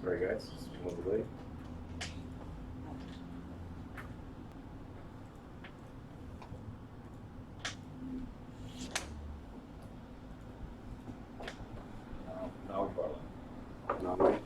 Sorry guys, just a little delay. Now Parole. No.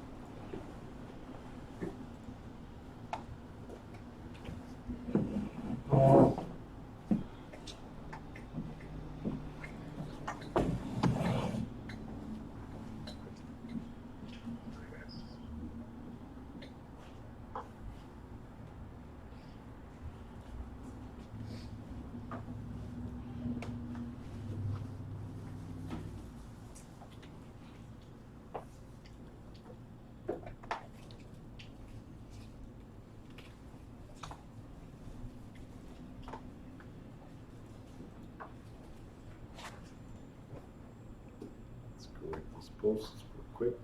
Let's correct this post real quick.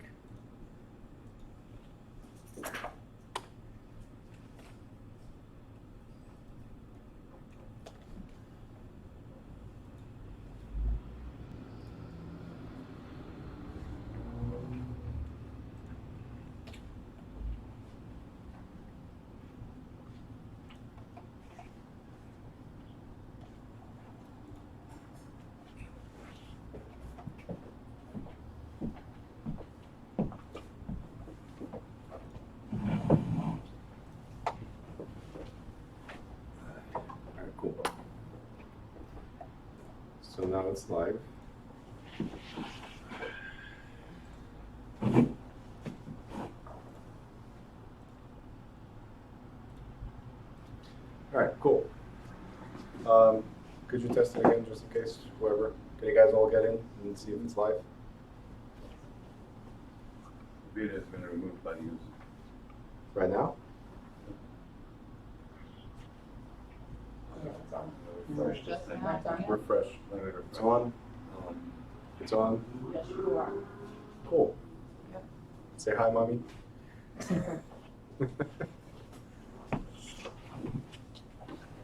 Alright, cool. So now it's live. Alright, cool. Could you test it again just in case, whoever? Can you guys all get in and see if it's live? Beta has been removed by the user. Right now? Refresh just like that. Refresh. It's on. It's on. Yes, you are. Cool. Yep. Say hi, mommy.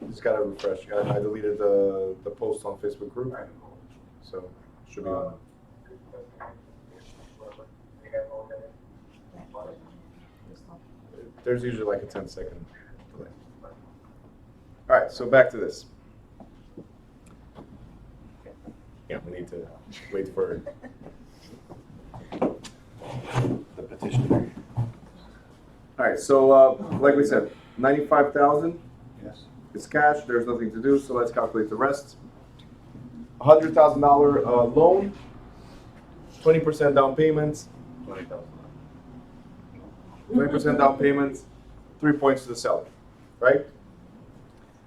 Just gotta refresh. I deleted the post on Facebook group, so it should be on. There's usually like a 10-second delay. All right, so back to this. Yeah, we need to wait for the petitioner. All right, so like we said, 95,000 Yes. is cash. There's nothing to do, so let's calculate the rest. $100,000 loan, 20% down payment, 20,000. 20% down payment, 3 points to the seller, right?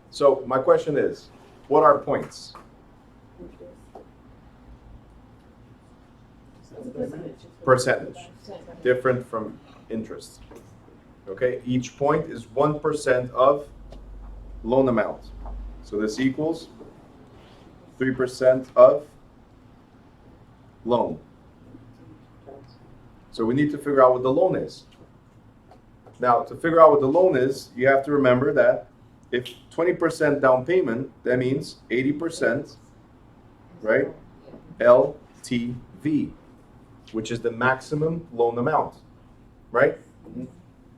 So my question is, what are points? Percentage, different from interest. Okay, each point is 1% of loan amount. So this equals 3% of loan. So we need to figure out what the loan is. Now, to figure out what the loan is, you have to remember that if 20% down payment, that means 80%, right? LTV, which is the maximum loan amount, right?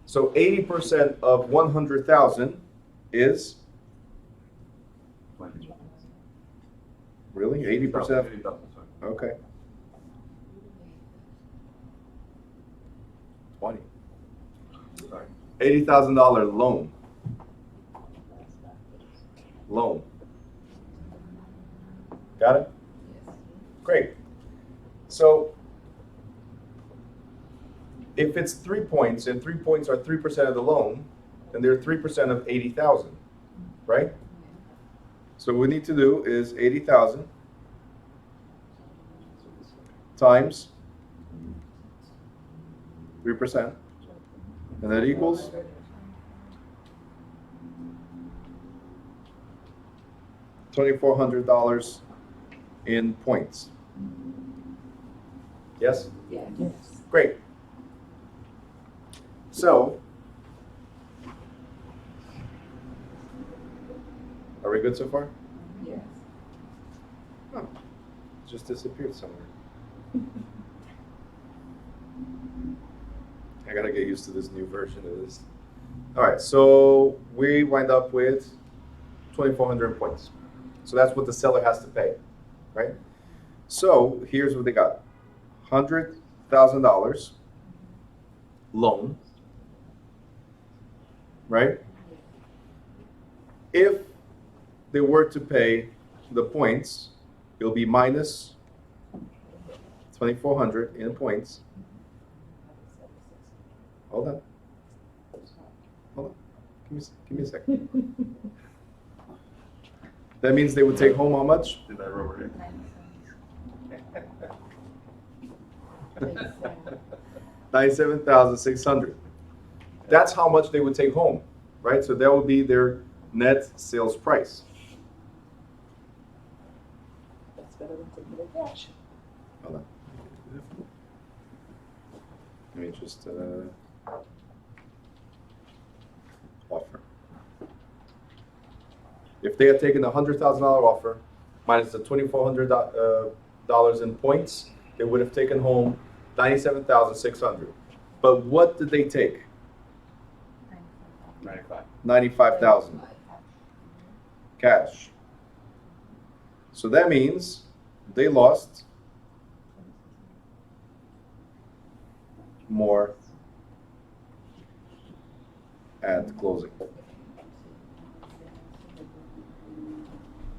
So 80% of 100,000 is 20. really 80%. 80,000, sorry. Okay. 20. Sorry. $80,000 loan. Loan. Got it? Great. So if it's 3 points and 3 points are 3% of the loan, then they're 3% of 80,000, right? So what we need to do is 80,000 times 3%, and that equals $2,400 in points. Yes? Yes. Great. So, are we good so far? Yes. Oh, it just disappeared somewhere. gotta get used to this new version of this. All right, so we wind up with 2,400 points. So that's what the seller has to pay, right? So here's what they got: $100,000 loan, right? If they were to pay the points, it'll be minus 2,400 in points. Hold on. Hold on. Give me a second. That means they would take home how much? Did I rubber hit? 97,600. That's how much they would take home, right? So that would be their net sales price. That's better than taking the cash. Hold on. Let me just offer. If they had taken the $100,000 offer minus the $2,400 in points, they would have taken home 97,600. But what did they take? 95. 95,000 cash. So that means they lost more at closing.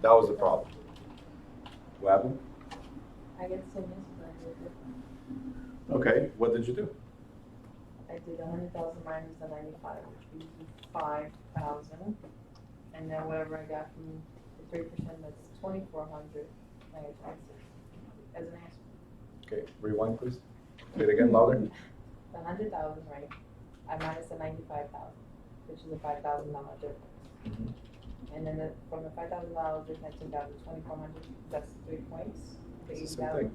That was the problem. What happened? I get the same answer, but I did different. Okay, what did you do? I did 100,000 minus the 95, which gives me 5,000. And then whatever I got from the 3%, that's 2,400 minus taxes as an answer. Okay, rewind please. Say it again, louder. The 100,000, right? I minus the 95,000, which is a $5,000 difference. Mhm. And then from the $5,000 difference, I took out the 2,400. That's 3 points. The It's the same 80,000.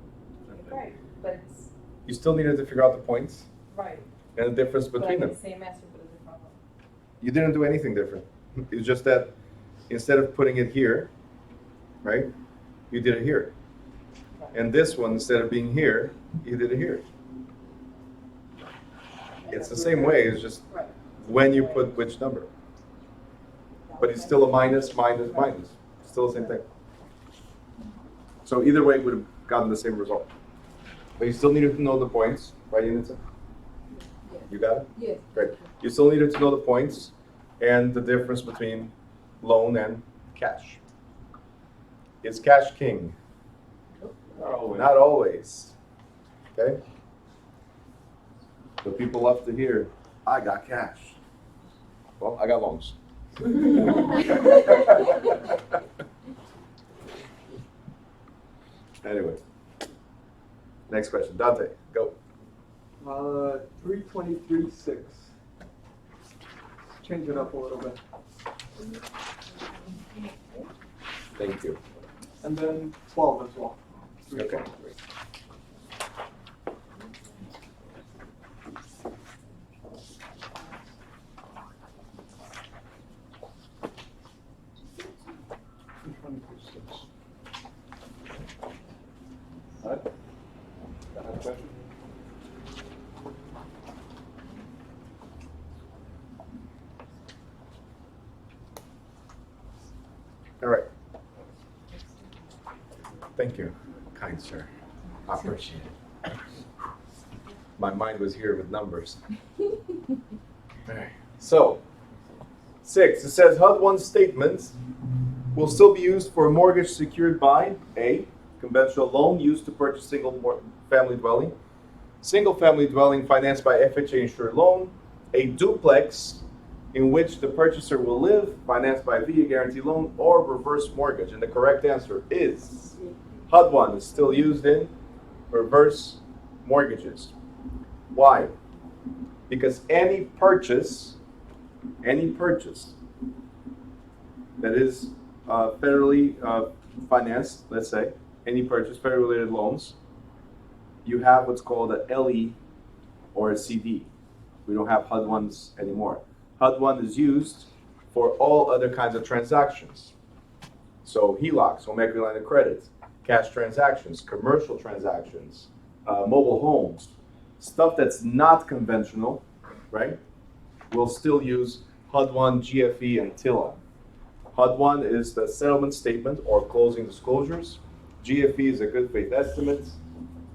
thing. Right, but it's You still needed to figure out the points right. and the difference But I between get them. the same answer, but a different one. You didn't do anything different. It's just that instead of putting it here, right, you did it here. Right. And this one, instead of being here, you did it here. It's the same way, it's just Right. when you put which number. But it's still a minus, minus, minus. Still the same thing. So either way, would have gotten the same result. But you still needed to know the points, right, Unita? Yes. You got it? Yes. Great. You still needed to know the points and the difference between loan and cash. Is cash king? Not always. Not always. Okay? But people love to hear, I got cash. Well, I got loans. Anyway. Next question. Dante, go. 323.6. Change it up a little bit. Thank you. And then 12 as well. Okay. 323. All right. Got a question? All right. Thank you, kind sir. I appreciate it. My mind was here with numbers. All right. So, 6, it says HUD-1 statements will still be used for a mortgage secured by A, conventional loan used to purchase single-family dwelling, single-family dwelling financed by FHA insured loan, a duplex in which the purchaser will live, financed by VA guarantee loan, or reverse mortgage. And the correct answer is HUD-1 is still used in reverse mortgages. Why? Because any purchase that is federally financed, let's say, any purchase, federal related loans, you have what's called a LE or a CD. We don't have HUD-1s anymore. HUD-1 is used for all other kinds of transactions. So HELOCs, home equity line of credit, cash transactions, commercial transactions, mobile homes, stuff that's not conventional right? We'll still use HUD1, GFE, and TILA. HUD1 is the settlement statement or closing disclosures. GFE is a good faith estimate,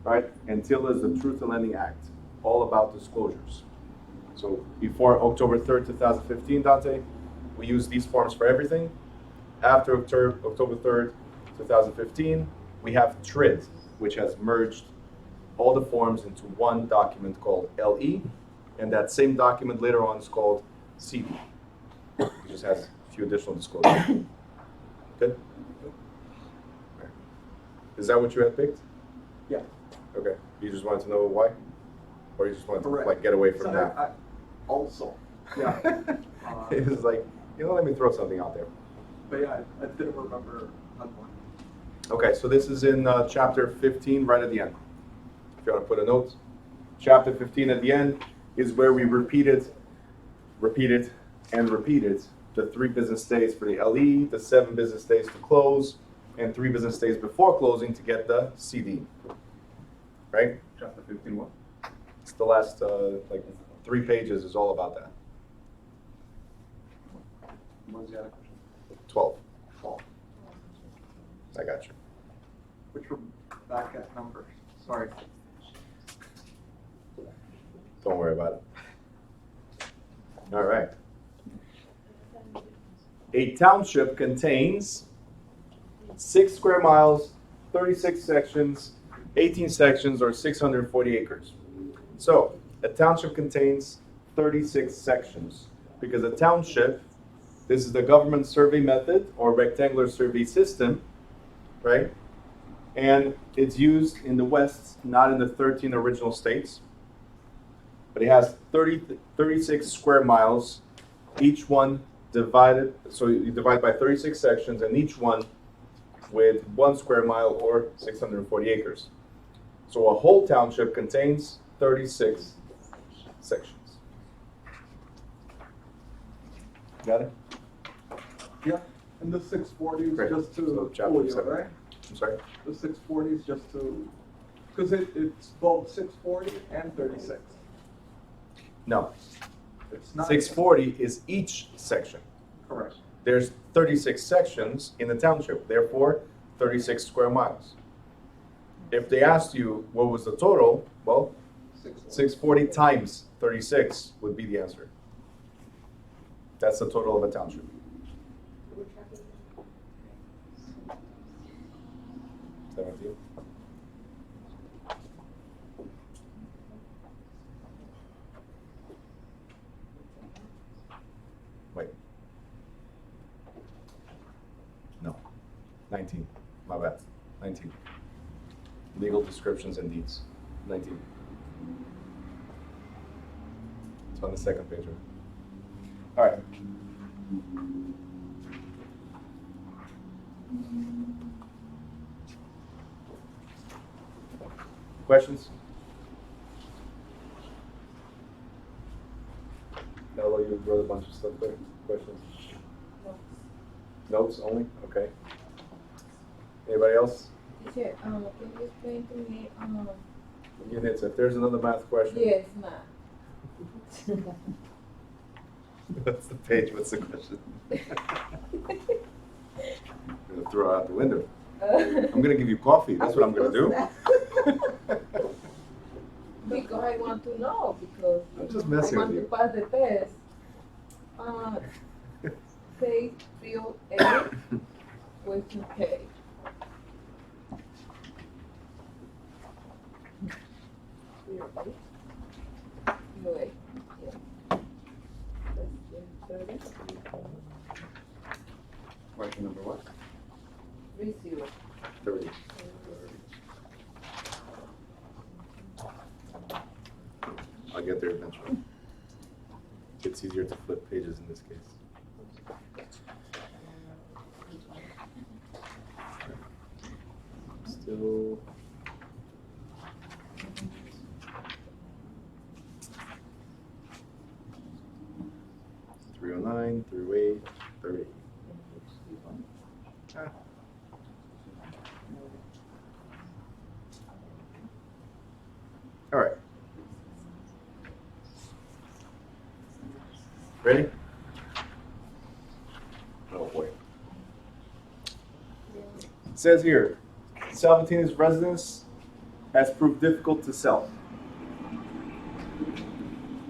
right? And TILA is the Truth in Lending Act, all about disclosures. So before October 3rd, 2015, Dante, we use these forms for everything. After October 3rd, 2015, we have TRID, which has merged all the forms into one document called LE, and that same document later on is called CD. It just has a few additional disclosures. Good? Is that what you had picked? Yeah. Okay. You just wanted to know why? Or you just wanted to Correct. like get away from So that? Also, yeah. It was like, let me throw something out there. But yeah, I didn't remember HUD1. Okay, so this is in chapter 15, right at the end. If you want to put a note, chapter 15 at the end is where we repeated, and repeated the 3 business days for the LE, the 7 business days to close, and 3 business days before closing to get the CD. Right? Chapter 15 what? It's the last, like 3 pages is all about that. What was the other question? 12. 12. I got you. Which were back at numbers. Sorry. Don't worry about it. All right. A township contains 6 square miles, 36 sections, 18 sections, or 640 acres. So a township contains 36 sections because a township, this is the government survey method or rectangular survey system, right? And it's used in the West, not in the 13 original states. But it has 36 square miles, each one divided, so you divide by 36 sections, and each one with 1 square mile or 640 acres. So a whole township contains 36 sections. Got it? Yeah. And the 640 is Great. just So to chapter pull you, 7. right? I'm sorry? The 640 is just to, because it's both 640 and 36. No. It's not 640 is each section. correct. There's 36 sections in the township, therefore 36 square miles. If they asked you what was the total, well, 640 times 36 would be the answer. That's the total of a township. 17. Wait. No. 19. My bad. 19. Legal descriptions and deeds. 19. It's on the second page, right? All right. Questions? Hello, you wrote a bunch of stuff there. Questions? Notes only? Okay. Anybody else? Teacher, can you explain to me, Units, if there's another math question. yes, math. What's the page? What's the question? I'm gonna throw it out the window. I'm gonna give you coffee. That's what I'm gonna do. Because I want to know, because I'm just I messing want with to you. pass the test. Say field A, question K. Field A. Field A, yeah. Question 30. Question number what? 30. 30. I'll get there eventually. It's easier to flip pages in this case. Still. $309, 308, 30. Ah. All right. Ready? Oh boy. It says here, Salvatini's residence has proved difficult to sell.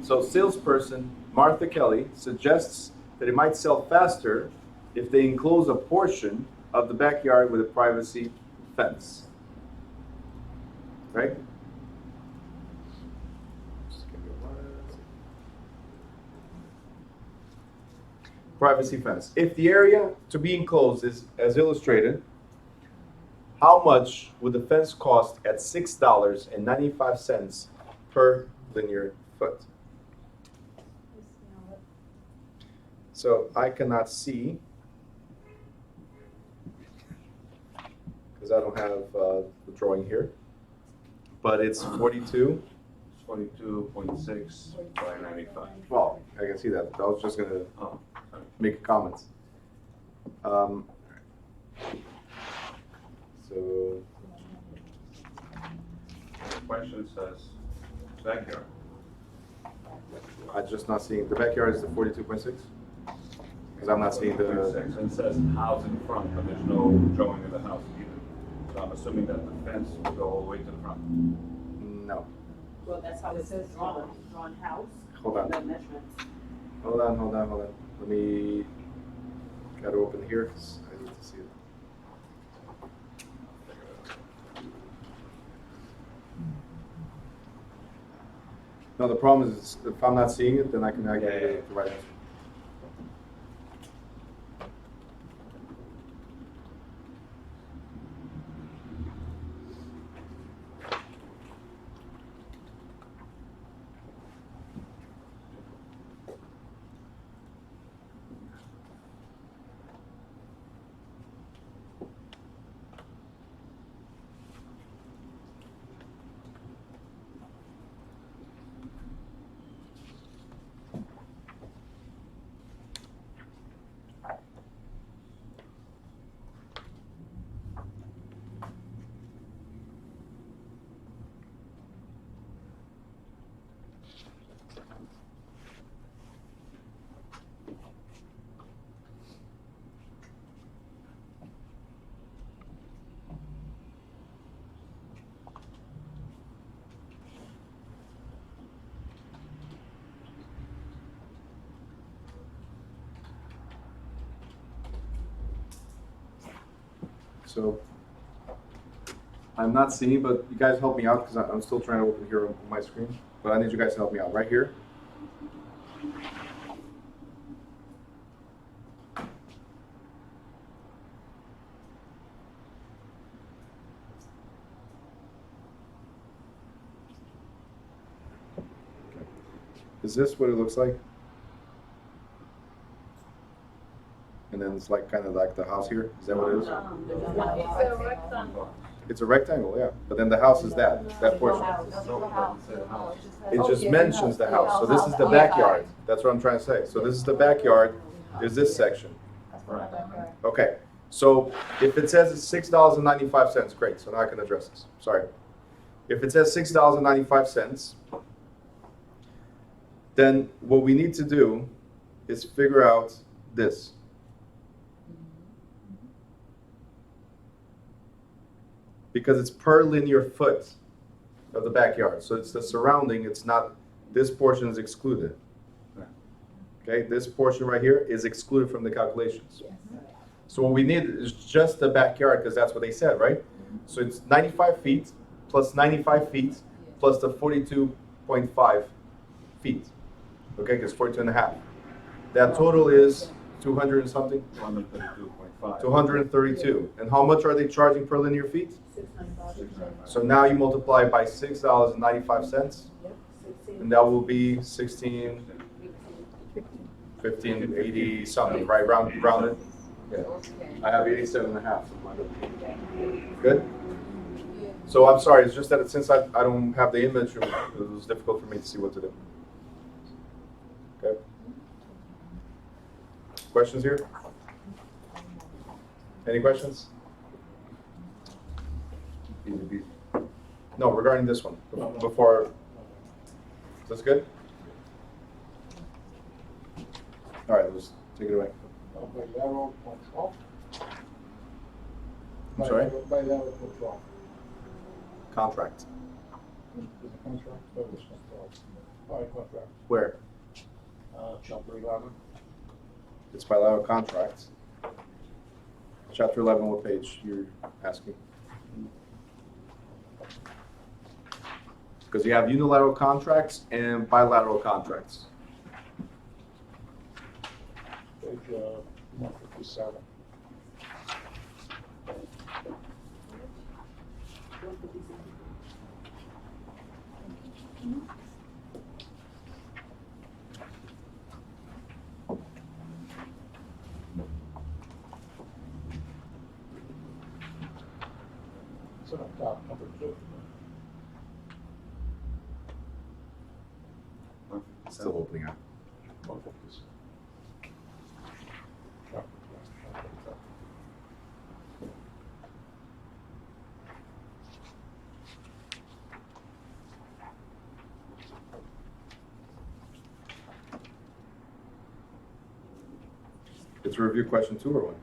So salesperson Martha Kelly suggests that it might sell faster if they enclose a portion of the backyard with a privacy fence. Right? Just give me 1 second. Privacy fence. If the area to be enclosed is as illustrated, how much would the fence cost at $6.95 per linear foot? So I cannot see because I don't have the drawing here, but it's 42. 42.6 by 95. Well, I can see that. I was just gonna Oh, sorry. make a comment. So The question says backyard. I'm just not seeing, the backyard is the 42.6? Because I'm not seeing the, 42.6, and it says house in front, but there's no drawing of the house either. So I'm assuming that the fence will go all the way to the front. no. Well, that's how it says drawn house. Hold on. The measurements. Hold on. Let me try to open here because I need to see it. No, the problem is if I'm not seeing it, then I can get the right answer. So I'm not seeing, but you guys help me out because I'm still trying to open here on my screen. But I need you guys to help me out right here. Is this what it looks like? And then it's like kind of like the house here. Is that what it is? It's a rectangle, yeah. But then the house is that portion. It just mentions the house. So this is the backyard. That's what I'm trying to say. So this is the backyard. There's this section. Okay. So if it says it's $6.95, great. So now I can address this. Sorry. If it says $6.95, then what we need to do is figure out this. Because it's per linear foot of the backyard. So it's the surrounding, it's not, this portion is excluded. Okay, this portion right here is excluded from the calculations. So what we need is just the backyard, because that's what they said, right? So it's 95 feet plus 95 feet plus the 42.5 feet. Okay, because 42 and a half. That total is 200 and something? 132.5. 232. And how much are they charging per linear feet? So now you multiply by $6.95, and that will be 16, 15, 80 something, right? Rounded. Yeah. I have 87 and a half. Good? So I'm sorry, it's just that since I don't have the image, it was difficult for me to see what to do. Okay? Questions here? Any questions? No, regarding this one, before, is this good? All right, let's take it away. Bilateral control. I'm sorry? Bilateral control. Contract. Is a contract, service control. All right, contract. Where? Chapter 11. It's bilateral contracts. Chapter 11, what page you're asking? Because you have unilateral contracts and bilateral contracts. Page 157. 157. It's on top, number 2. Still opening up. 157. Chapter 12. It's a review question 2 or 1?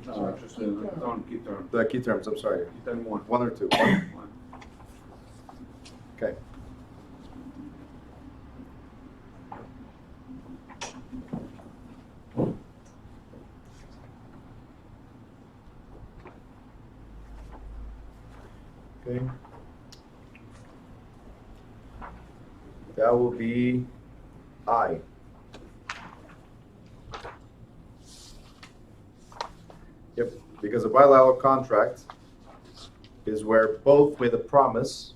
No, just on key term. The key terms, I'm sorry. Key term 1. 1 or 2? One. Okay. Okay. That will be I. Yep, because a bilateral contract is where both made a promise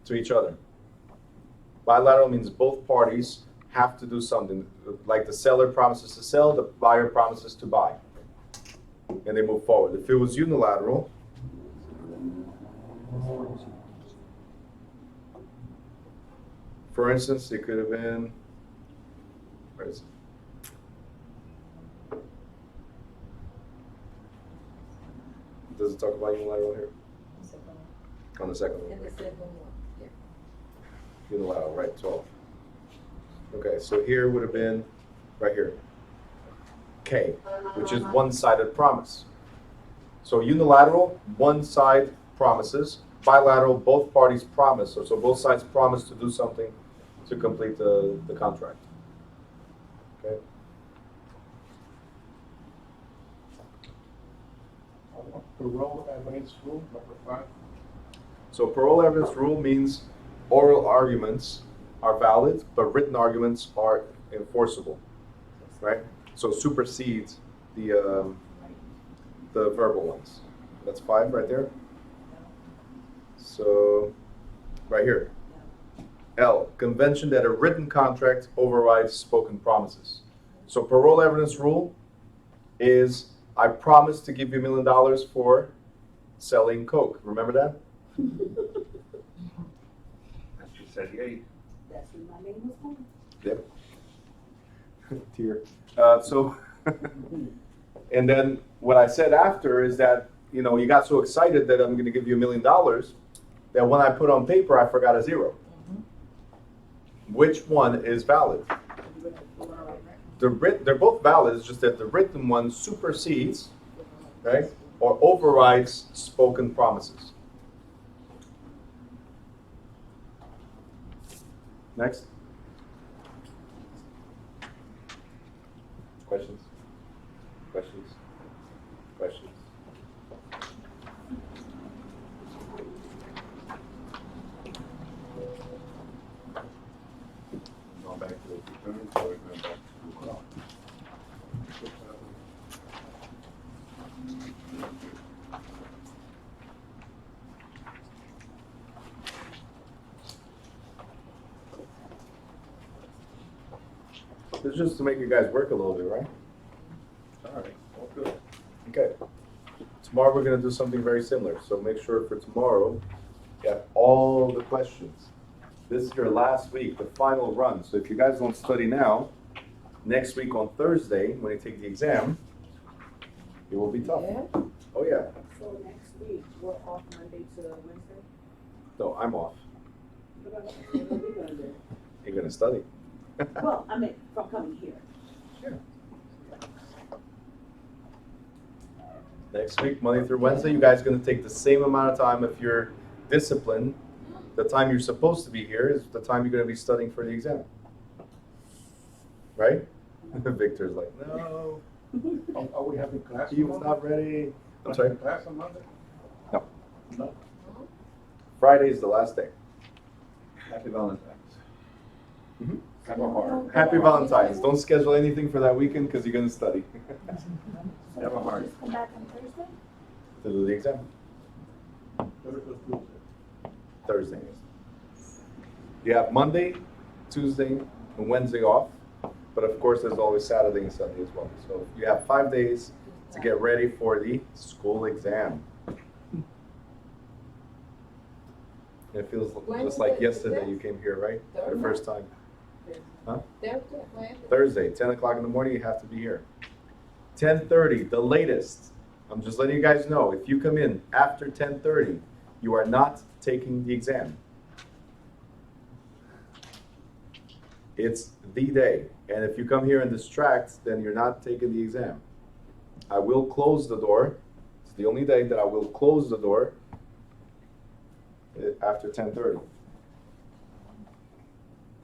to each other. Bilateral means both parties have to do something, like the seller promises to sell, the buyer promises to buy, and they move forward. If it was unilateral, for instance, it could have been, where is it? Does it talk about unilateral here? On the second one. In the second one, yeah. Unilateral, right, 12. Okay, so here would have been, right here, K, which is one-sided promise. So unilateral, one side promises. Bilateral, both parties promise. So both sides promise to do something to complete the contract. Okay? Parole evidence rule, number 5. So parole evidence rule means oral arguments are valid, but written arguments are enforceable, right? So supersedes the verbal ones. That's 5 right there. So right here. L, convention that a written contract overrides spoken promises. So parole evidence rule is I promise to give you $1 million for selling Coke. Remember that? That just said yay. That's when my name was born. Yep. Tear. So, and then what I said after is that, you know, you got so excited that I'm going to give you $1 million that when I put on paper, I forgot a 0. Which one is valid? They're both valid. It's just that the written one supersedes, right, or overrides spoken promises. Next. Questions? Questions? Questions? Going back to the key terms, or going back to It's just to make you guys work a little bit, right? all right, all good. Okay. Tomorrow we're going to do something very similar. So make sure for tomorrow you have all the questions. This is your last week, the final run. So if you guys don't study now, next week on Thursday, when you take the exam, it will be tough. Yeah. Oh yeah. So next week, we're off Monday to Wednesday. No, I'm off. What are we gonna do? You're going to study. Well, I mean, from coming here. Next week, Monday through Wednesday, you guys are going to take the same amount of time if you're disciplined. The time you're supposed to be here is the time you're going to be studying for the exam. Right? Victor's like, no, Are we having class? he was not ready. I'm sorry? Class on Monday? No. No. Friday is the last day. Happy Valentine's. Have a heart. Happy Valentine's. Don't schedule anything for that weekend because you're going to study Have a heart. Just come back on Thursday? to do the exam. Thursday. You have Monday, Tuesday, and Wednesday off. But of course, there's always Saturday and Sunday as well. So you have 5 days to get ready for the school exam. It feels just like yesterday you came here, right? For the first time. Huh? Thursday, 10 o'clock in the morning, you have to be here. 10:30, the latest. I'm just letting you guys know, if you come in after 10:30, you are not taking the exam. It's the day. And if you come here and distract, then you're not taking the exam. I will close the door. It's the only day that I will close the door after 10:30. Do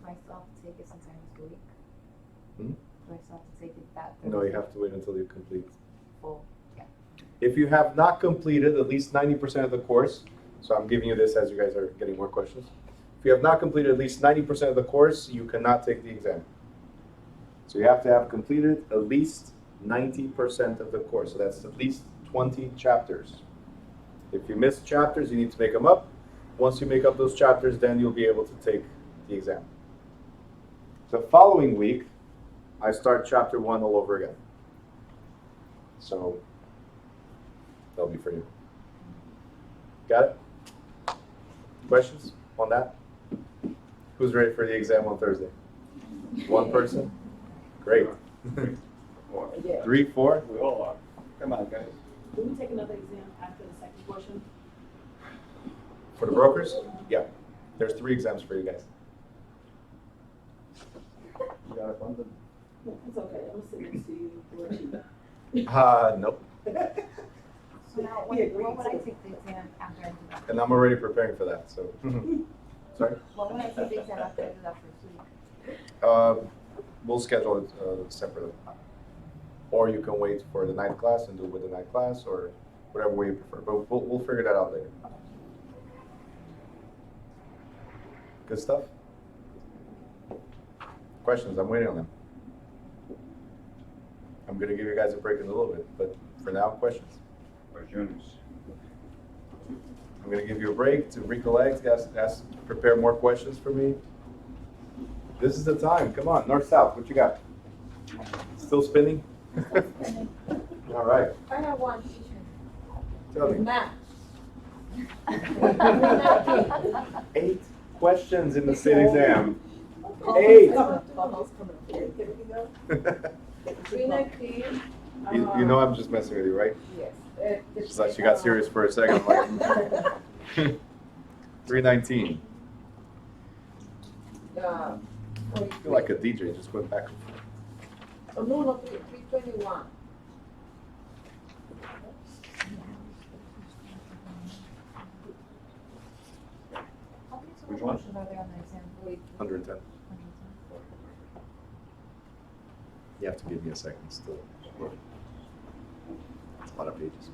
I still have to take it since I missed a week? Hmm? Do I still have to take it that No, you have to wait until you complete. full? Yeah. If you have not completed at least 90% of the course, so I'm giving you this as you guys are getting more questions. If you have not completed at least 90% of the course, you cannot take the exam. So you have to have completed at least 90% of the course. So that's at least 20 chapters. If you miss chapters, you need to make them up. Once you make up those chapters, then you'll be able to take the exam. The following week, I start chapter 1 all over again. So that'll be for you. Got it? Questions on that? Who's ready for the exam on Thursday? One person? Great. 3, 4? We all are. Come on, guys. Do we take another exam after the second portion? For the brokers? Yeah. There's 3 exams for you guys. You got a bundle? No, it's okay, I'm gonna sit next to you, Nope. So now, He agreed what would I to. take the exam after I do that? And I'm already preparing for that, so. Sorry? What would I take the exam after I do that first week? We'll schedule it separately. Or you can wait for the night class and do it with the night class, or whatever way you prefer. But we'll figure that out later. Good stuff? Questions? I'm waiting on them. I'm going to give you guys a break in a little bit, but for now, questions. Questions? I'm going to give you a break to recollect, prepare more questions for me. This is the time. Come on, north-south, what you got? Still spinning? All right. I have one teacher. Tell me. Math. 8 questions in the state exam. 8. You know I'm just messing with you, right? Yes. She's like, she got serious for a second. I'm like, 319. I feel like a DJ, just went back and forth. Oh, no, 321. Which one? Are there on the exam? 110. You have to give me a second still. It's a lot of pages.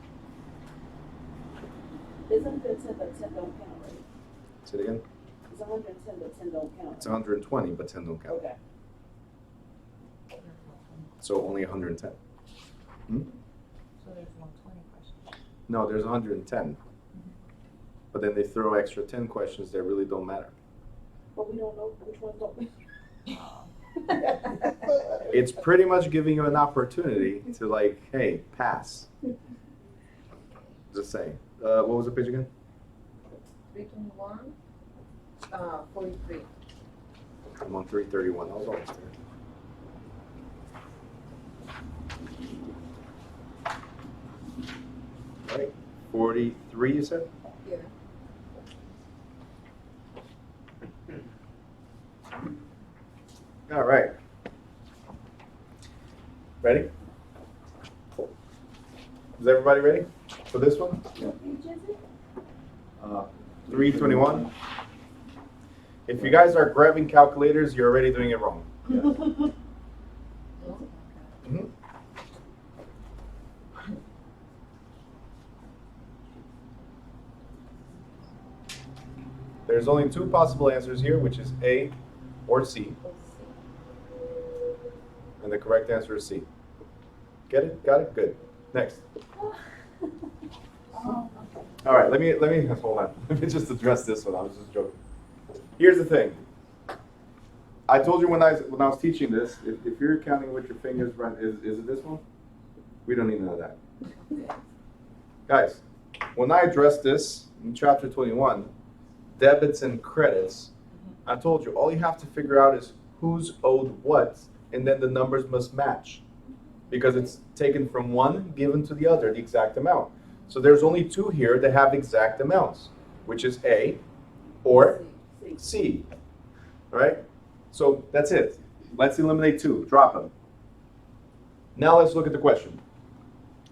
It's 110, but 10 don't count, right? Say it again. It's 110, but 10 don't count. It's 120, but 10 don't count. Okay. So only 110. Hmm? So there's 120 questions. No, there's 110. But then they throw extra 10 questions that really don't matter. But we don't know which ones don't. It's pretty much giving you an opportunity to like, hey, pass. Just saying. What was the page again? 321, 43. I'm on 331. I was almost there. All right. 43, you said? Yeah. All right. Ready? Is everybody ready for this one? What page is it? 321. If you guys are grabbing calculators, you're already doing it wrong. Mhm. There's only two possible answers here, which is A or C. And the correct answer is C. Get it? Got it? Good. Next. All right, let me hold on. Let me just address this one. I was just joking. Here's the thing. I told you when I was teaching this, if you're counting with your fingers, right, is it this one? We don't need none of that. Guys, when I addressed this in chapter 21, debits and credits, I told you all you have to figure out is who's owed what, and then the numbers must match. Because it's taken from one, given to the other, the exact amount. So there's only two here that have exact amounts, which is A or C, right? So that's it. Let's eliminate two, drop them. Now let's look at the question.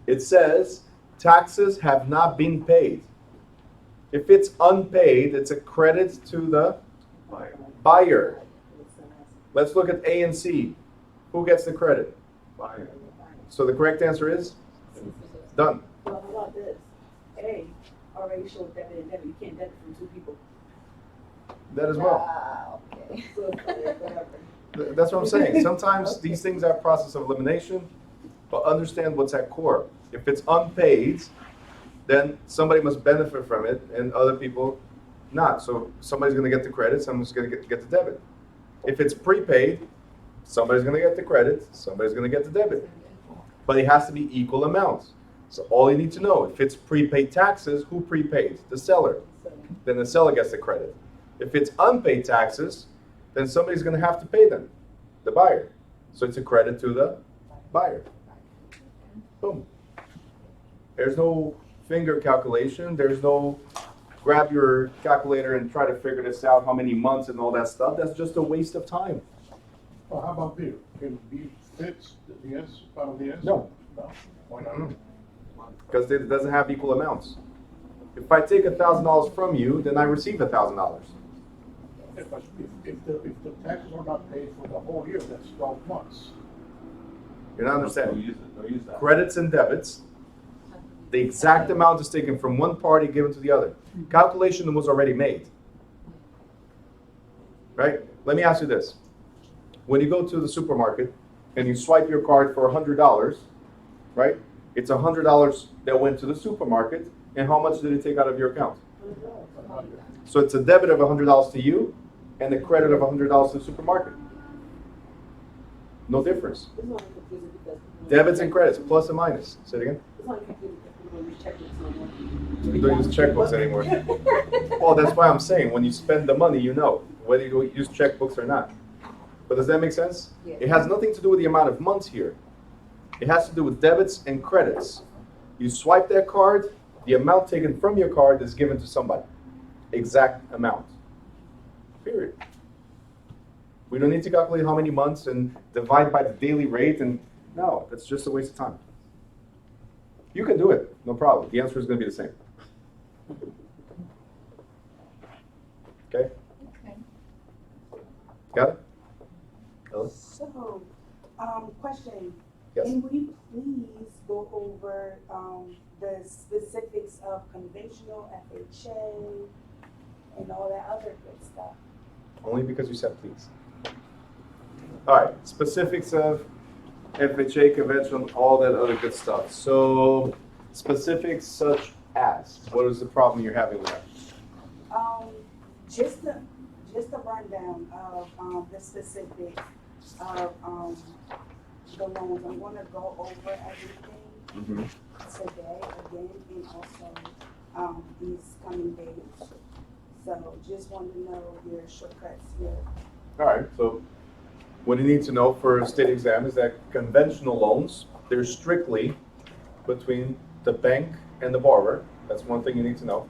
It says, taxes have not been paid. If it's unpaid, it's a credit to the buyer. Let's look at A and C. Who gets the credit? Buyer. So the correct answer is? Done. Well, how about this? A already showed debit and debit. You can't debit from two people. That as well. Okay. So it's whatever. That's what I'm saying. Sometimes these things are a process of elimination, but understand what's at core. If it's unpaid, then somebody must benefit from it and other people not. So somebody's going to get the credit, somebody's going to get the debit. If it's prepaid, somebody's going to get the credit, somebody's going to get the debit. But it has to be equal amounts. So all you need to know, if it's prepaid taxes, who prepaid? The seller. Then the seller gets the credit. If it's unpaid taxes, then somebody's going to have to pay them, the buyer. So it's a credit to the buyer. Boom. There's no finger calculation. There's no grab your calculator and try to figure this out, how many months and all that stuff. That's just a waste of time. Well, how about B? Can B fits the S, part of the S? No. No? Why not? Because it doesn't have equal amounts. If I take $1,000 from you, then I receive $1,000. Yeah, but if the taxes are not paid for the whole year, that's 12 months. You're not Don't understanding. use it. Don't use that. Credits and debits, the exact amount is taken from one party given to the other. Calculation was already made. Right? Let me ask you this. When you go to the supermarket and you swipe your card for $100, right? It's $100 that went to the supermarket, and how much did it take out of your account? So it's a debit of $100 to you and a credit of $100 to the supermarket. No difference. It's not confusing because. Debits and credits, plus and minus. Say it again. It's not confusing because people don't use checkbooks no more. We don't use checkbooks anymore. Well, that's why I'm saying when you spend the money, you know whether you use checkbooks or not. But does that make sense? Yeah. It has nothing to do with the amount of months here. It has to do with debits and credits. You swipe that card, the amount taken from your card is given to somebody. Exact amount. Period. We don't need to calculate how many months and divide by the daily rate, and no, that's just a waste of time. You can do it, no problem. The answer is going to be the same. Okay? Okay. Got it? Ella? So, question. Yes. Can we please go over the specifics of conventional, FHA, and all that other good stuff? Only because you said please. All right, specifics of FHA, conventional, all that other good stuff. So, specifics such as, what is the problem you're having with that? Just a rundown of the specifics of the loans. I'm gonna go over everything today again and also these coming days. So just want to know your shortcuts here. All right, so what you need to know for a state exam is that conventional loans, they're strictly between the bank and the borrower. That's one thing you need to know.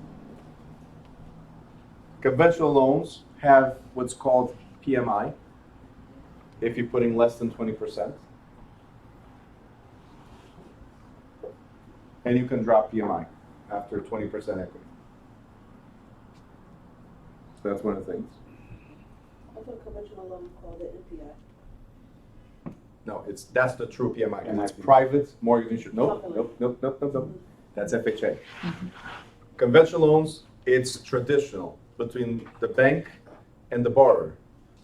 Conventional loans have what's called PMI, if you're putting less than 20%. And you can drop PMI after 20% equity. So that's one of the things. I thought conventional loan called it NPI. No, that's the true PMI. And it's MIP. private mortgage insurance. Nope. That's FHA. Conventional loans, it's traditional between the bank and the borrower.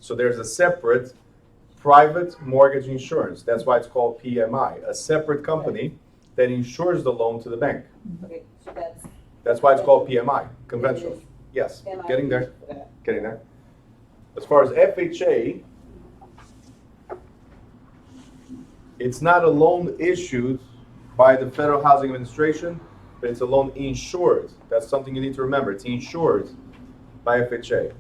So there's a separate private mortgage insurance. That's why it's called PMI, a separate company that insures the loan to the bank. Okay, so that's. That's why it's called PMI, conventional. Yes, MIP getting there, for that. getting there. As far as FHA, it's not a loan issued by the Federal Housing Administration, but it's a loan insured. That's something you need to remember. It's insured by FHA.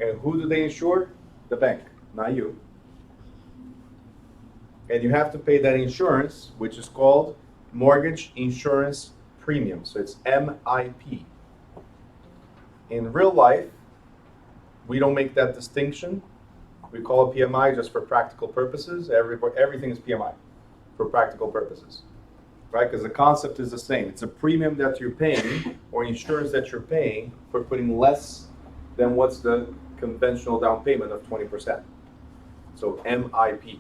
And who do they insure? The bank, not you. And you have to pay that insurance, which is called mortgage insurance premium. So it's MIP. In real life, we don't make that distinction. We call it PMI just for practical purposes. Everything is PMI for practical purposes, right? Because the concept is the same. It's a premium that you're paying or insurance that you're paying for putting less than what's the conventional down payment of 20%. So MIP.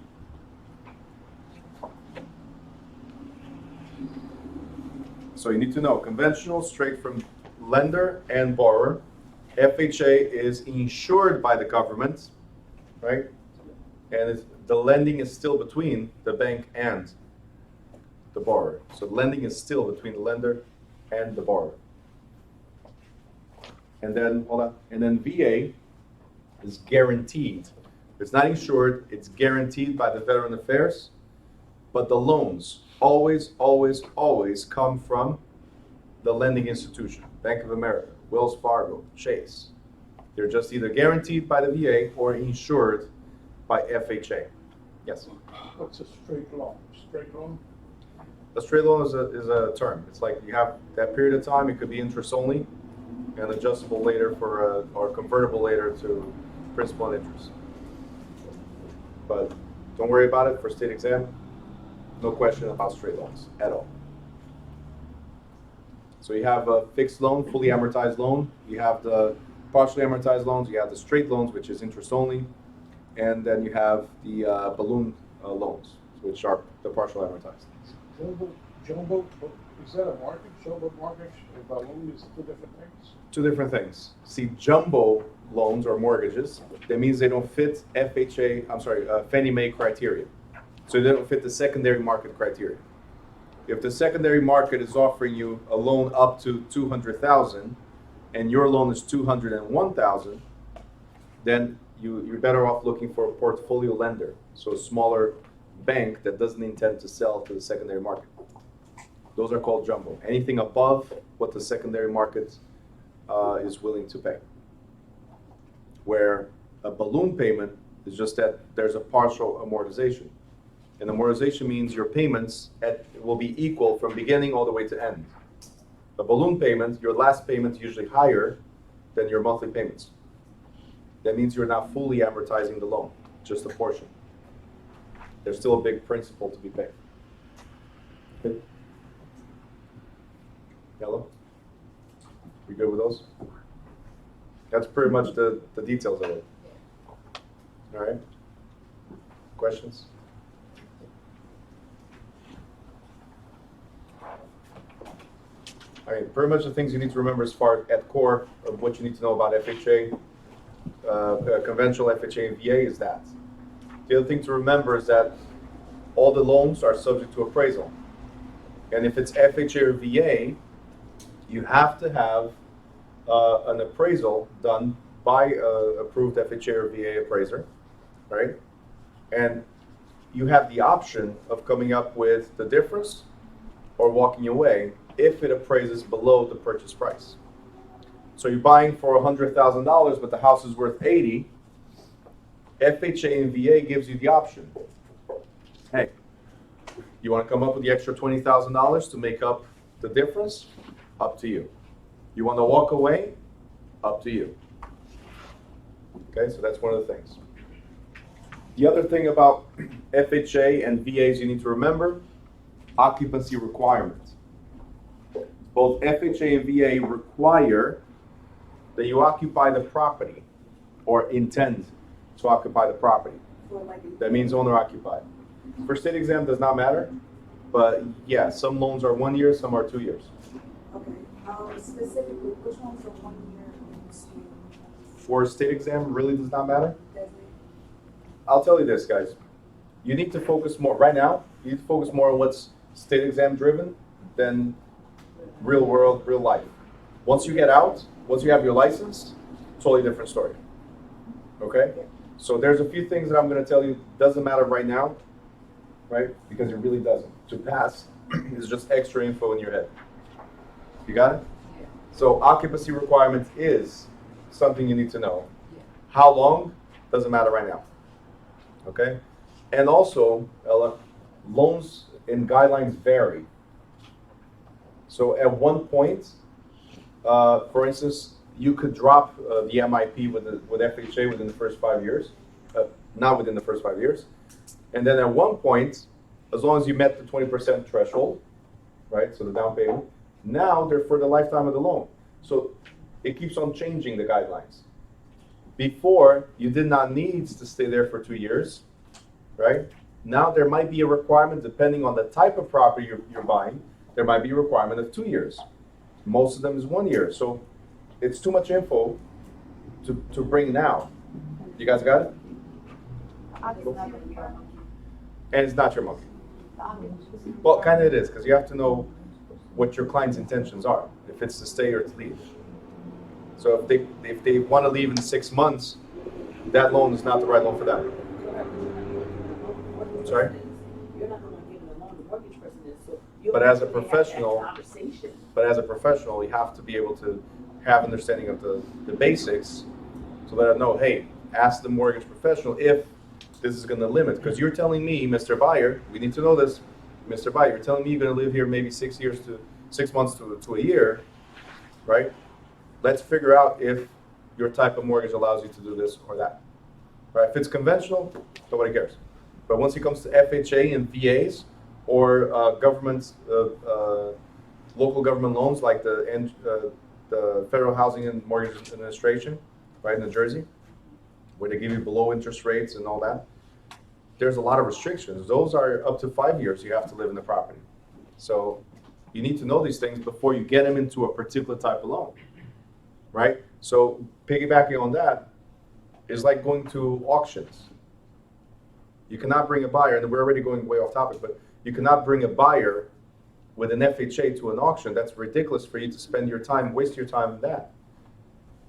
So you need to know, conventional, straight from lender and borrower. FHA is insured by the government, right? And the lending is still between the bank and the borrower. So lending is still between the lender and the borrower. And then, hold on, and then VA is guaranteed. It's not insured, it's guaranteed by the Veteran Affairs, but the loans always, always, always come from the lending institution. Bank of America, Wells Fargo, Chase. They're just either guaranteed by the VA or insured by FHA. Yes? What's a straight loan? Straight loan? A straight loan is a term. It's like you have that period of time, it could be interest only and adjustable later for or convertible later to principal and interest. But don't worry about it for state exam. No question about straight loans at all. So you have a fixed loan, fully amortized loan. You have the partially amortized loans. You have the straight loans, which is interest only. And then you have the balloon loans, which are the partial amortized. Jumbo, is that a mortgage? Jumbo mortgage and balloon is two different things? Two different things. See, jumbo loans or mortgages, that means they don't fit Fannie Mae criteria. So they don't fit the secondary market criteria. If the secondary market is offering you a loan up to $200,000 and your loan is $201,000, then you're better off looking for a portfolio lender, so a smaller bank that doesn't intend to sell to the secondary market. Those are called jumbo. Anything above what the secondary market is willing to pay. Where a balloon payment is just that there's a partial amortization. And amortization means your payments will be equal from beginning all the way to end. A balloon payment, your last payment is usually higher than your monthly payments. That means you're not fully amortizing the loan, just a portion. There's still a big principal to be paid. Good? Yellow? You good with those? That's pretty much the details of it. All right? Questions? All right, pretty much the things you need to remember as far at core of what you need to know about FHA, conventional FHA and VA is that. The other thing to remember is that all the loans are subject to appraisal. And if it's FHA or VA, you have to have an appraisal done by an approved FHA or VA appraiser, right? And you have the option of coming up with the difference or walking away if it appraises below the purchase price. So you're buying for $100,000, but the house is worth $80,000. FHA and VA gives you the option. Hey, you want to come up with the extra $20,000 to make up the difference? Up to you. You want to walk away? Up to you. Okay, so that's one of the things. The other thing about FHA and VAs you need to remember, occupancy requirements. Both FHA and VA require that you occupy the property or intend to occupy the property. For like That means owner occupied. For state exam does not matter, but yeah, some loans are 1 year, some are 2 years. okay. Specifically, which ones are 1 year and 2? For state exam, really does not matter. Does it? I'll tell you this, guys. You need to focus more, right now, you need to focus more on what's state exam driven than real world, real life. Once you get out, once you have your license, totally different story. Okay? So there's a few things that I'm going to tell you doesn't matter right now, right? Because it really doesn't. To pass is just extra info in your head. You got it? Yeah. So occupancy requirements is something you need to know. How long? Doesn't matter right now. Okay? And also, Ella, loans and guidelines vary. So at one point, for instance, you could drop the MIP with FHA within the first 5 years, not within the first 5 years. And then at one point, as long as you met the 20% threshold, right, so the down payment, now they're for the lifetime of the loan. So it keeps on changing the guidelines. Before, you did not need to stay there for 2 years, right? Now there might be a requirement, depending on the type of property you're buying, there might be a requirement of 2 years. Most of them is 1 year. So it's too much info to bring now. You guys got it? And it's not your monkey. Well, kind of it is, because you have to know what your client's intentions are, if it's to stay or to leave. So if they want to leave in 6 months, that loan is not the right loan for them. I'm sorry? You're not gonna give them a loan, the mortgage person is, so. you're But as a gonna have that professional- Conversation. But as a professional, you have to be able to have understanding of the basics to let them know, hey, ask the mortgage professional if this is going to limit. Because you're telling me, Mr. Buyer, we need to know this, Mr. Buyer, you're telling me you're going to live here maybe 6 months to a year, right? Let's figure out if your type of mortgage allows you to do this or that. Right? If it's conventional, nobody cares. But once it comes to FHA and VAs or local government loans like the Federal Housing and Mortgage Administration, right, in New Jersey, where they give you below interest rates and all that, there's a lot of restrictions. Those are up to 5 years you have to live in the property. So you need to know these things before you get them into a particular type of loan, right? So piggybacking on that is like going to auctions. You cannot bring a buyer, and we're already going way off topic, but you cannot bring a buyer with an FHA to an auction. That's ridiculous for you to spend your time, waste your time on that.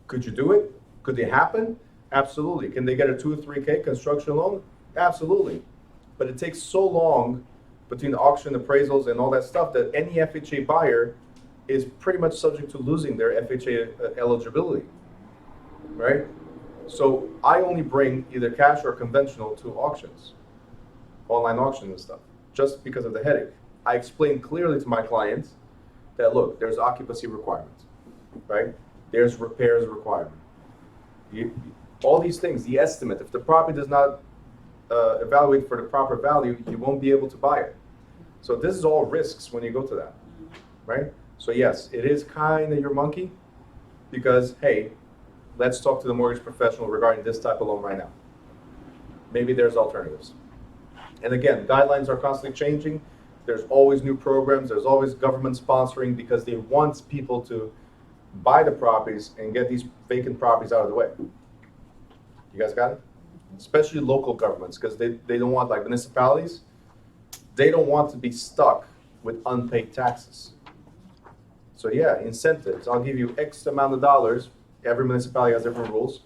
Could you do it? Could it happen? Absolutely. Can they get a 2 or 3K construction loan? Absolutely. But it takes so long between the auction appraisals and all that stuff that any FHA buyer is pretty much subject to losing their FHA eligibility, right? So I only bring either cash or conventional to auctions, online auctions and stuff, just because of the headache. I explain clearly to my clients that, look, there's occupancy requirements, right? There's repairs requirement. All these things, the estimate, if the property does not evaluate for the proper value, you won't be able to buy it. So this is all risks when you go to that, right? So yes, it is kind of your monkey because, hey, let's talk to the mortgage professional regarding this type of loan right now. Maybe there's alternatives. And again, guidelines are constantly changing. There's always new programs. There's always government sponsoring because they want people to buy the properties and get these vacant properties out of the way. You guys got it? Especially local governments, because they don't want, like municipalities, they don't want to be stuck with unpaid taxes. So yeah, incentives. I'll give you X amount of dollars. Every municipality has different rules.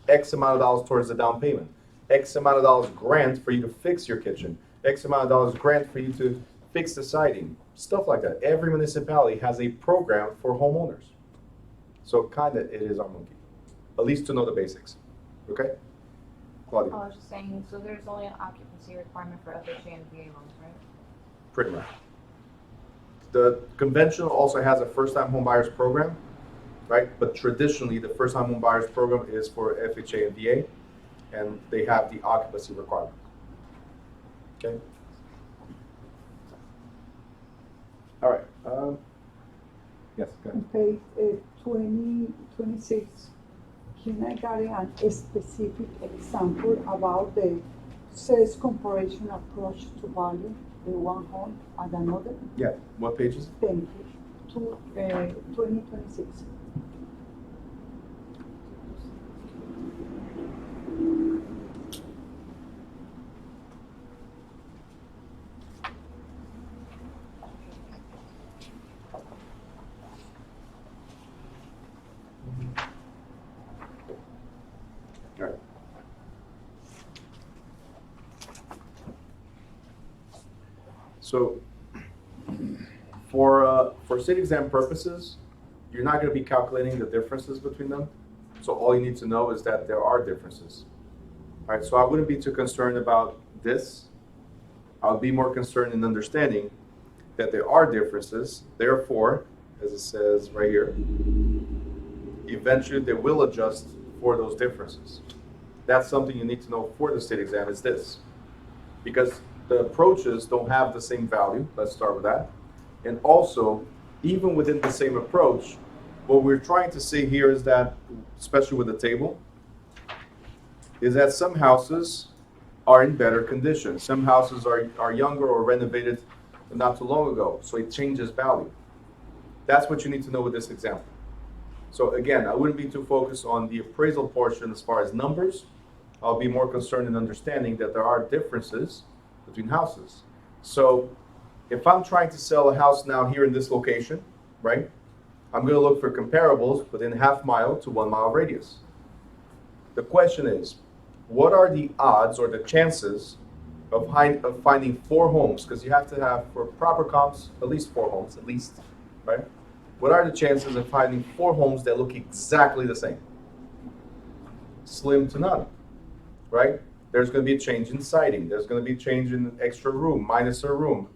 X amount of dollars towards the down payment. X amount of dollars grant for you to fix your kitchen. X amount of dollars grant for you to fix the siding. Stuff like that. Every municipality has a program for homeowners. So kind of it is our monkey. At least to know the basics. Okay? Claudia. I was just saying, so there's only an occupancy requirement for FHA and VA loans, right? Pretty much. The conventional also has a first-time home buyers program, right? But traditionally, the first-time home buyers program is for FHA and VA. and they have the occupancy requirement. Okay? All right. Yes, go ahead. Page 26, can I get a specific example about the sales comparison approach to value, the one home and another? Yeah, what pages? Thank you. 2026. All right. So for state exam purposes, you're not going to be calculating the differences between them. So all you need to know is that there are differences. All right, so I wouldn't be too concerned about this. I would be more concerned in understanding that there are differences. Therefore, as it says right here, eventually they will adjust for those differences. That's something you need to know for the state exam is this. Because the approaches don't have the same value. Let's start with that. And also, even within the same approach, what we're trying to say here is that, especially with the table, is that some houses are in better condition. Some houses are younger or renovated not too long ago, so it changes value. That's what you need to know with this example. So again, I wouldn't be too focused on the appraisal portion as far as numbers. I'll be more concerned in understanding that there are differences between houses. So if I'm trying to sell a house now here in this location, right, I'm going to look for comparables within half mile to 1 mile radius. The question is, what are the odds or the chances of finding 4 homes? Because you have to have, for proper comps, at least 4 homes, at least, right? What are the chances of finding 4 homes that look exactly the same? Slim to none, right? There's going to be a change in siding. There's going to be a change in extra room, minus a room,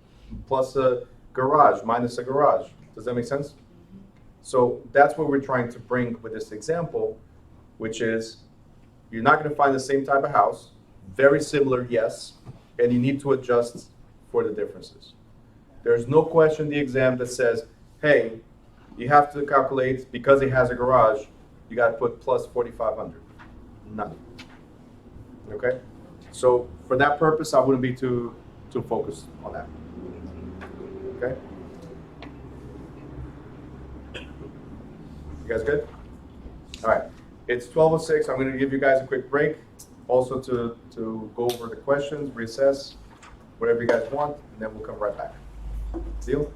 plus a garage, minus a garage. Does that make sense? So that's what we're trying to bring with this example, which is you're not going to find the same type of house, very similar, yes, and you need to adjust for the differences. There's no question in the exam that says, hey, you have to calculate, because it has a garage, you got to put plus 4,500. None. Okay? So for that purpose, I wouldn't be too focused on that. Okay? You guys good? All right. It's 12:06. I'm going to give you guys a quick break. Also to go over the questions, reassess, whatever you guys want, and then we'll come right back. Deal?